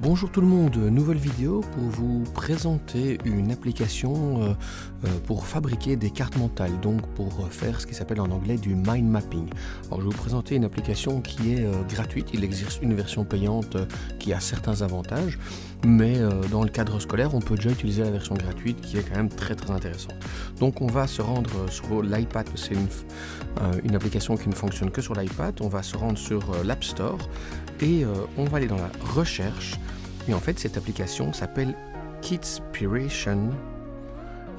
Bonjour tout le monde, nouvelle vidéo pour vous présenter une application pour fabriquer des cartes mentales, donc pour faire ce qui s'appelle en anglais du mind mapping. Alors je vais vous présenter une application qui est gratuite, il existe une version payante qui a certains avantages, mais dans le cadre scolaire on peut déjà utiliser la version gratuite qui est quand même très intéressante. Donc on va se rendre sur l'iPad, c'est une application qui ne fonctionne que sur l'iPad, on va se rendre sur l'App Store et on va aller dans la recherche. Et en fait, cette application s'appelle Kidspiration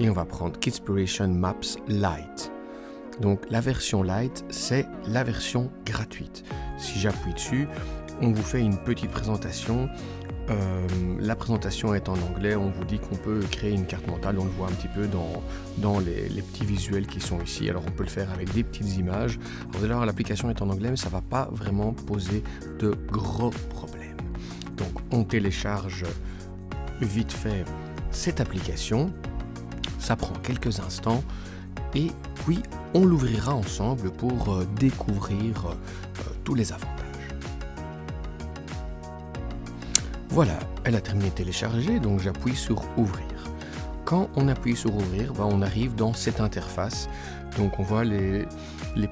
et on va prendre Kidspiration Maps Lite. Donc la version Lite, c'est la version gratuite. Si j'appuie dessus, on vous fait une petite présentation. La présentation est en anglais, on vous dit qu'on peut créer une carte mentale, on le voit un petit peu dans les petits visuels qui sont ici. Alors on peut le faire avec des petites images. Alors vous allez voir, l'application est en anglais, mais ça ne va pas vraiment poser de gros problèmes. Donc on télécharge vite fait cette application, ça prend quelques instants et puis on l'ouvrira ensemble pour découvrir tous les avantages. Voilà, elle a terminé de télécharger, donc j'appuie sur ouvrir. Quand on appuie sur ouvrir, on arrive dans cette interface. Donc on voit les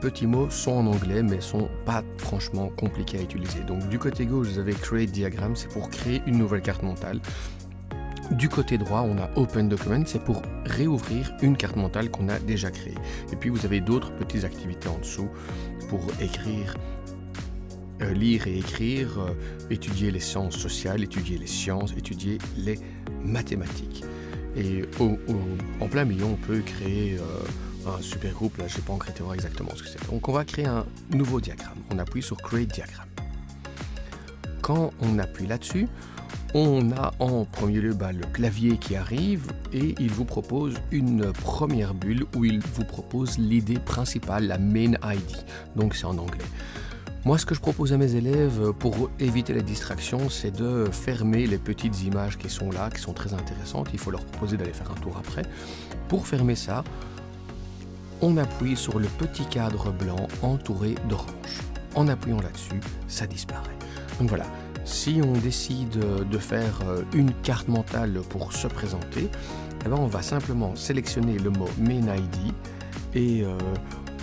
petits mots sont en anglais mais sont pas franchement compliqués à utiliser. Donc du côté gauche vous avez Create Diagram, c'est pour créer une nouvelle carte mentale. Du côté droit on a Open Document, c'est pour réouvrir une carte mentale qu'on a déjà créée. Et puis vous avez d'autres petites activités en dessous pour écrire, lire et écrire, étudier les sciences sociales, étudier les sciences, étudier les mathématiques. Et en plein milieu on peut créer un super groupe, là je n'ai pas encore été voir exactement ce que c'est. Donc on va créer un nouveau diagramme, on appuie sur Create Diagram. Quand on appuie là-dessus, on a en premier lieu le clavier qui arrive et il vous propose une première bulle où il vous propose l'idée principale, la main ID, donc c'est en anglais. Moi ce que je propose à mes élèves pour éviter les distractions, c'est de fermer les petites images qui sont là, qui sont très intéressantes, il faut leur proposer d'aller faire un tour après. Pour fermer ça, on appuie sur le petit cadre blanc entouré d'orange. En appuyant là-dessus, ça disparaît. Donc voilà, si on décide de faire une carte mentale pour se présenter, on va simplement sélectionner le mot Main ID et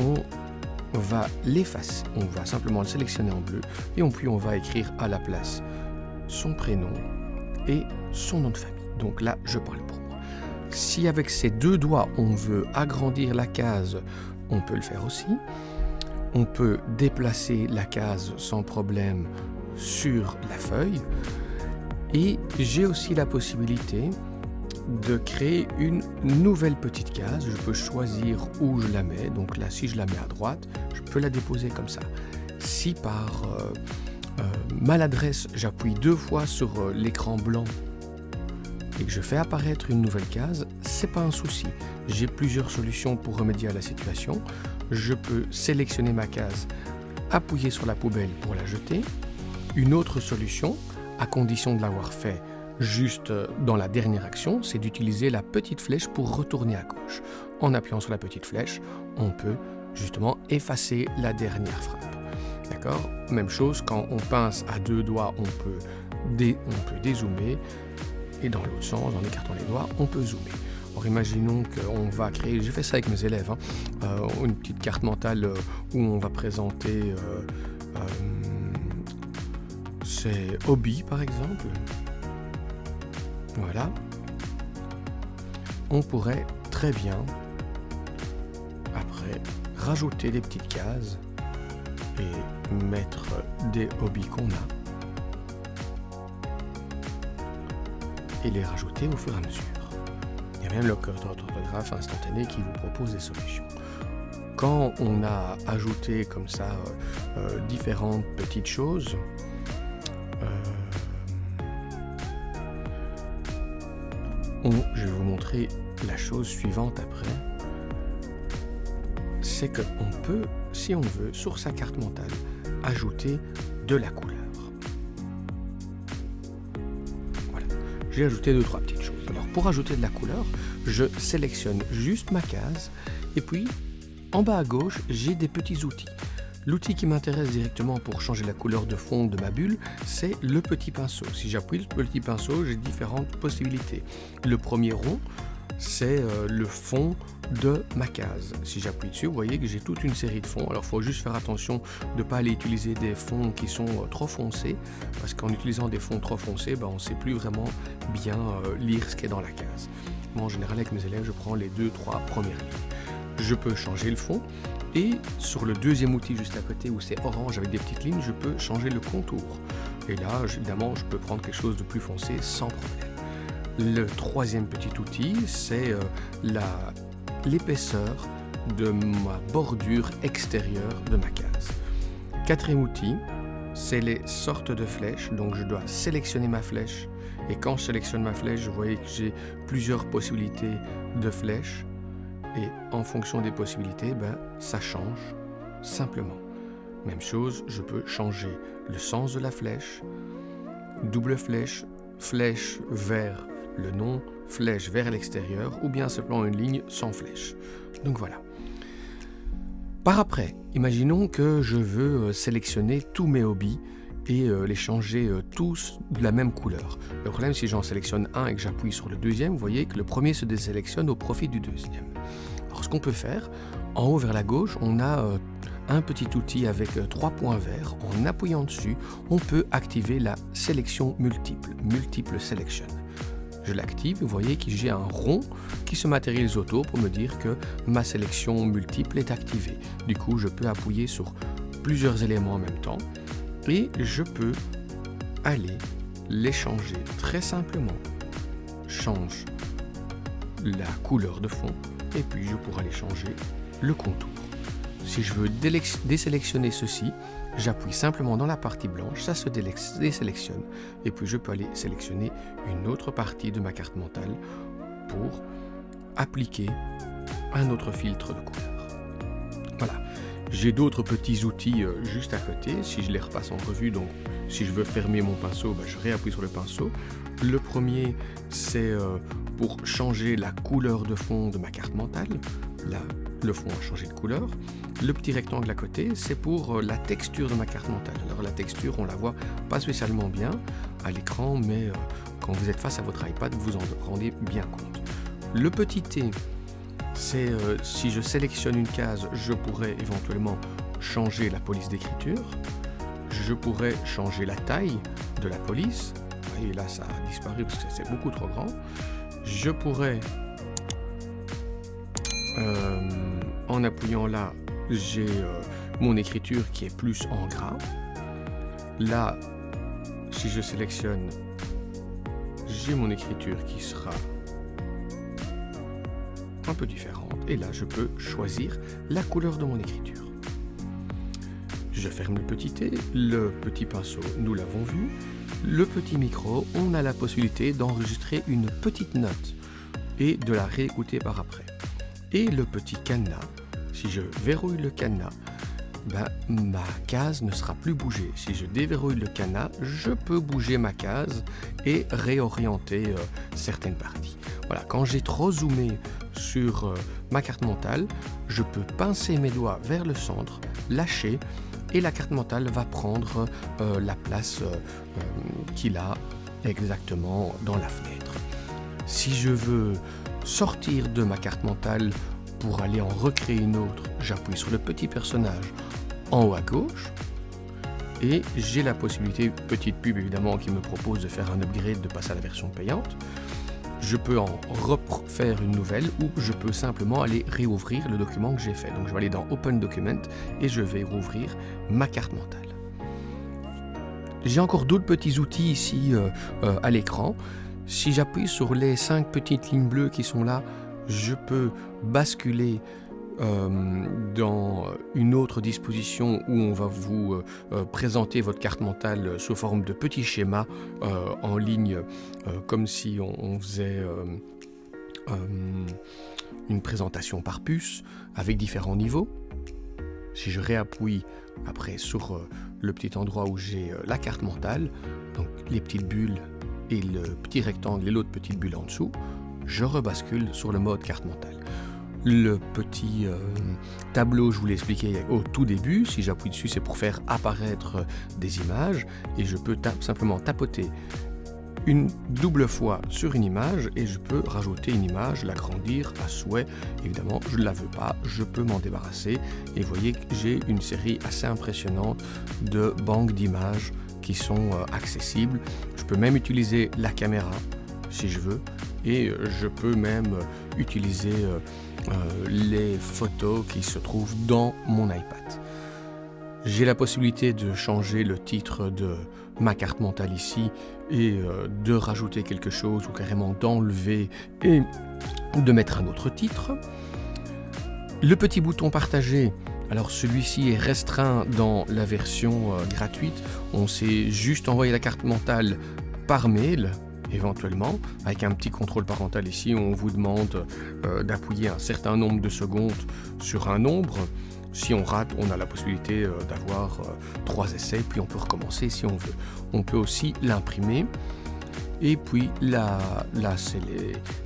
on va l'effacer. On va simplement le sélectionner en bleu et puis on va écrire à la place son prénom et son nom de famille. Donc là, je parle pour moi. Si avec ces deux doigts on veut agrandir la case, on peut le faire aussi. On peut déplacer la case sans problème sur la feuille. Et j'ai aussi la possibilité de créer une nouvelle petite case. Je peux choisir où je la mets. Donc là, si je la mets à droite, je peux la déposer comme ça. Si par maladresse, j'appuie deux fois sur l'écran blanc et que je fais apparaître une nouvelle case, c'est pas un souci. J'ai plusieurs solutions pour remédier à la situation. Je peux sélectionner ma case, appuyer sur la poubelle pour la jeter. Une autre solution, à condition de l'avoir fait juste dans la dernière action, c'est d'utiliser la petite flèche pour retourner à gauche. En appuyant sur la petite flèche, on peut justement effacer la dernière frappe. D'accord ? Même chose, quand on pince à deux doigts, on peut dézoomer. Et dans l'autre sens, en écartant les doigts, on peut zoomer. Alors imaginons qu'on va créer, j'ai fait ça avec mes élèves, une petite carte mentale où on va présenter ses hobbies par exemple. Voilà. On pourrait très bien, après, rajouter des petites cases et mettre des hobbies qu'on a. Et les rajouter au fur et à mesure. Il y a même le correcteur d'orthographe instantané qui vous propose des solutions. Quand on a ajouté comme ça différentes petites choses, je vais vous montrer la chose suivante après. C'est qu'on peut, si on veut, sur sa carte mentale, ajouter de la couleur. J'ai ajouté 2-3 petites choses. Alors pour ajouter de la couleur, je sélectionne juste ma case et puis en bas à gauche, j'ai des petits outils. L'outil qui m'intéresse directement pour changer la couleur de fond de ma bulle, c'est le petit pinceau. Si j'appuie le petit pinceau, j'ai différentes possibilités. Le premier rond, c'est le fond de ma case. Si j'appuie dessus, vous voyez que j'ai toute une série de fonds. Alors il faut juste faire attention de ne pas aller utiliser des fonds qui sont trop foncés, parce qu'en utilisant des fonds trop foncés, on ne sait plus vraiment bien lire ce qui est dans la case. Moi en général avec mes élèves, je prends les 2-3 premières lignes. Je peux changer le fond, et sur le deuxième outil juste à côté où c'est orange avec des petites lignes, je peux changer le contour. Et là, évidemment, je peux prendre quelque chose de plus foncé sans problème. Le troisième petit outil, c'est l'épaisseur de ma bordure extérieure de ma case. Quatrième outil, c'est les sortes de flèches. Donc je dois sélectionner ma flèche. Et quand je sélectionne ma flèche, vous voyez que j'ai plusieurs possibilités de flèches. Et en fonction des possibilités, ça change simplement. Même chose, je peux changer le sens de la flèche, double flèche, flèche vers le nom, flèche vers l'extérieur, ou bien simplement une ligne sans flèche. Donc voilà. Par après, imaginons que je veux sélectionner tous mes hobbies et les changer tous de la même couleur. Le problème, si j'en sélectionne un et que j'appuie sur le deuxième, vous voyez que le premier se désélectionne au profit du deuxième. Alors ce qu'on peut faire, en haut vers la gauche, on a un petit outil avec 3 points verts. En appuyant dessus, on peut activer la sélection multiple selection. Je l'active, vous voyez que j'ai un rond qui se matérialise auto pour me dire que ma sélection multiple est activée. Du coup, je peux appuyer sur plusieurs éléments en même temps et je peux aller les changer très simplement. Change la couleur de fond et puis je pourrai aller changer le contour. Si je veux désélectionner ceci, j'appuie simplement dans la partie blanche, ça se désélectionne et puis je peux aller sélectionner une autre partie de ma carte mentale pour appliquer un autre filtre de couleur. Voilà, j'ai d'autres petits outils juste à côté, si je les repasse en revue, donc si je veux fermer mon pinceau, je réappuie sur le pinceau. Le premier, c'est pour changer la couleur de fond de ma carte mentale. Là, le fond a changé de couleur. Le petit rectangle à côté, c'est pour la texture de ma carte mentale. Alors la texture, on la voit pas spécialement bien à l'écran, mais quand vous êtes face à votre iPad, vous en rendez bien compte. Le petit T, c'est si je sélectionne une case, je pourrais éventuellement changer la police d'écriture. Je pourrais changer la taille de la police. Et là, ça a disparu parce que c'est beaucoup trop grand. Je pourrais, en appuyant là, j'ai mon écriture qui est plus en gras. Là, si je sélectionne, j'ai mon écriture qui sera un peu différente. Et là, je peux choisir la couleur de mon écriture. Je ferme le petit T, le petit pinceau, nous l'avons vu. Le petit micro, on a la possibilité d'enregistrer une petite note et de la réécouter par après. Et le petit cadenas, si je verrouille le cadenas, ma case ne sera plus bougée. Si je déverrouille le cadenas, je peux bouger ma case et réorienter certaines parties. Voilà, quand j'ai trop zoomé sur ma carte mentale, je peux pincer mes doigts vers le centre, lâcher, et la carte mentale va prendre la place qu'il a exactement dans la fenêtre. Si je veux sortir de ma carte mentale pour aller en recréer une autre, j'appuie sur le petit personnage en haut à gauche et j'ai la possibilité, petite pub évidemment qui me propose de faire un upgrade, de passer à la version payante. Je peux en refaire une nouvelle ou je peux simplement aller réouvrir le document que j'ai fait. Donc je vais aller dans Open Document et je vais rouvrir ma carte mentale. J'ai encore d'autres petits outils ici à l'écran. Si j'appuie sur les 5 petites lignes bleues qui sont là, je peux basculer dans une autre disposition où on va vous présenter votre carte mentale sous forme de petits schémas en ligne, comme si on faisait une présentation par puce avec différents niveaux. Si je réappuie après sur le petit endroit où j'ai la carte mentale, donc les petites bulles et le petit rectangle et l'autre petite bulle en dessous, je rebascule sur le mode carte mentale. le petit tableau, je vous l'ai expliqué au tout début. Si j'appuie dessus, c'est pour faire apparaître des images et je peux simplement tapoter une double fois sur une image et je peux rajouter une image, l'agrandir à souhait. Évidemment, je ne la veux pas, je peux m'en débarrasser et vous voyez que j'ai une série assez impressionnante de banques d'images qui sont accessibles. Je peux même utiliser la caméra si je veux et je peux même utiliser les photos qui se trouvent dans mon iPad. J'ai la possibilité de changer le titre de ma carte mentale ici et de rajouter quelque chose ou carrément d'enlever et de mettre un autre titre. Le petit bouton partager, alors celui-ci est restreint dans la version gratuite. On sait juste envoyer la carte mentale par mail éventuellement, avec un petit contrôle parental ici, on vous demande d'appuyer un certain nombre de secondes sur un nombre. Si on rate, on a la possibilité d'avoir 3 essais, puis on peut recommencer si on veut. On peut aussi l'imprimer. Et puis là c'est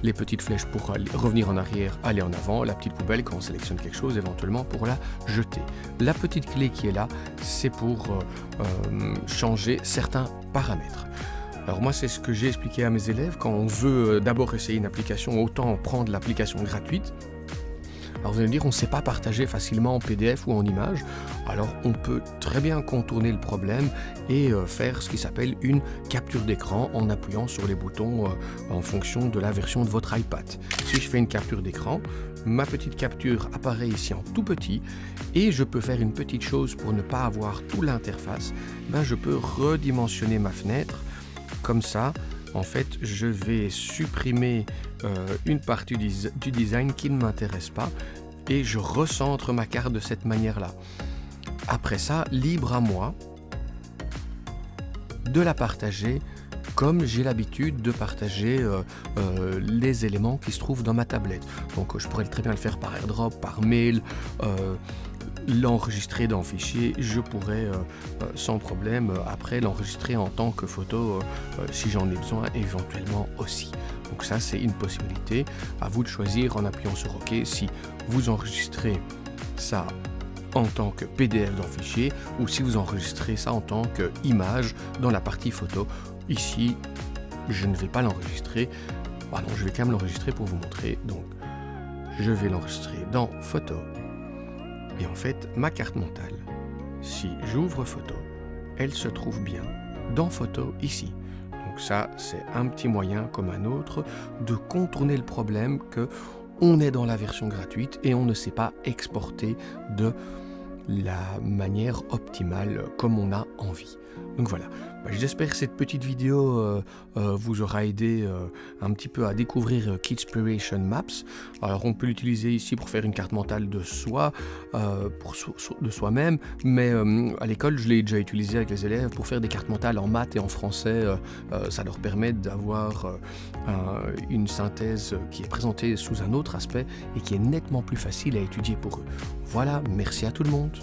les petites flèches pour revenir en arrière, aller en avant. La petite poubelle quand on sélectionne quelque chose, éventuellement pour la jeter. La petite clé qui est là, c'est pour changer certains paramètres. Alors moi, c'est ce que j'ai expliqué à mes élèves. Quand on veut d'abord essayer une application, autant prendre l'application gratuite. Alors vous allez me dire, on ne sait pas partager facilement en PDF ou en image. Alors on peut très bien contourner le problème et faire ce qui s'appelle une capture d'écran en appuyant sur les boutons en fonction de la version de votre iPad. Si je fais une capture d'écran, ma petite capture apparaît ici en tout petit et je peux faire une petite chose pour ne pas avoir tout l'interface. Je peux redimensionner ma fenêtre. Comme ça, en fait, je vais supprimer une partie du design qui ne m'intéresse pas et je recentre ma carte de cette manière-là. Après ça, libre à moi de la partager comme j'ai l'habitude de partager les éléments qui se trouvent dans ma tablette. Donc je pourrais très bien le faire par AirDrop, par mail, l'enregistrer dans fichier, je pourrais sans problème après l'enregistrer en tant que photo si j'en ai besoin éventuellement aussi. Donc ça c'est une possibilité, à vous de choisir en appuyant sur OK si vous enregistrez ça en tant que PDF dans fichier ou si vous enregistrez ça en tant qu'image dans la partie photo. Ici je ne vais pas l'enregistrer, non, je vais quand même l'enregistrer pour vous montrer. Donc je vais l'enregistrer dans photo. Et en fait, ma carte mentale, si j'ouvre photo, elle se trouve bien dans photo ici. Donc ça, c'est un petit moyen comme un autre de contourner le problème que on est dans la version gratuite et on ne sait pas exporter de la manière optimale comme on a envie. Donc voilà, j'espère que cette petite vidéo vous aura aidé un petit peu à découvrir Kidspiration Maps. Alors on peut l'utiliser ici pour faire une carte mentale de soi, de soi-même, mais à l'école je l'ai déjà utilisé avec les élèves pour faire des cartes mentales en maths et en français. Ça leur permet d'avoir une synthèse qui est présentée sous un autre aspect et qui est nettement plus facile à étudier pour eux. Voilà, merci à tout le monde.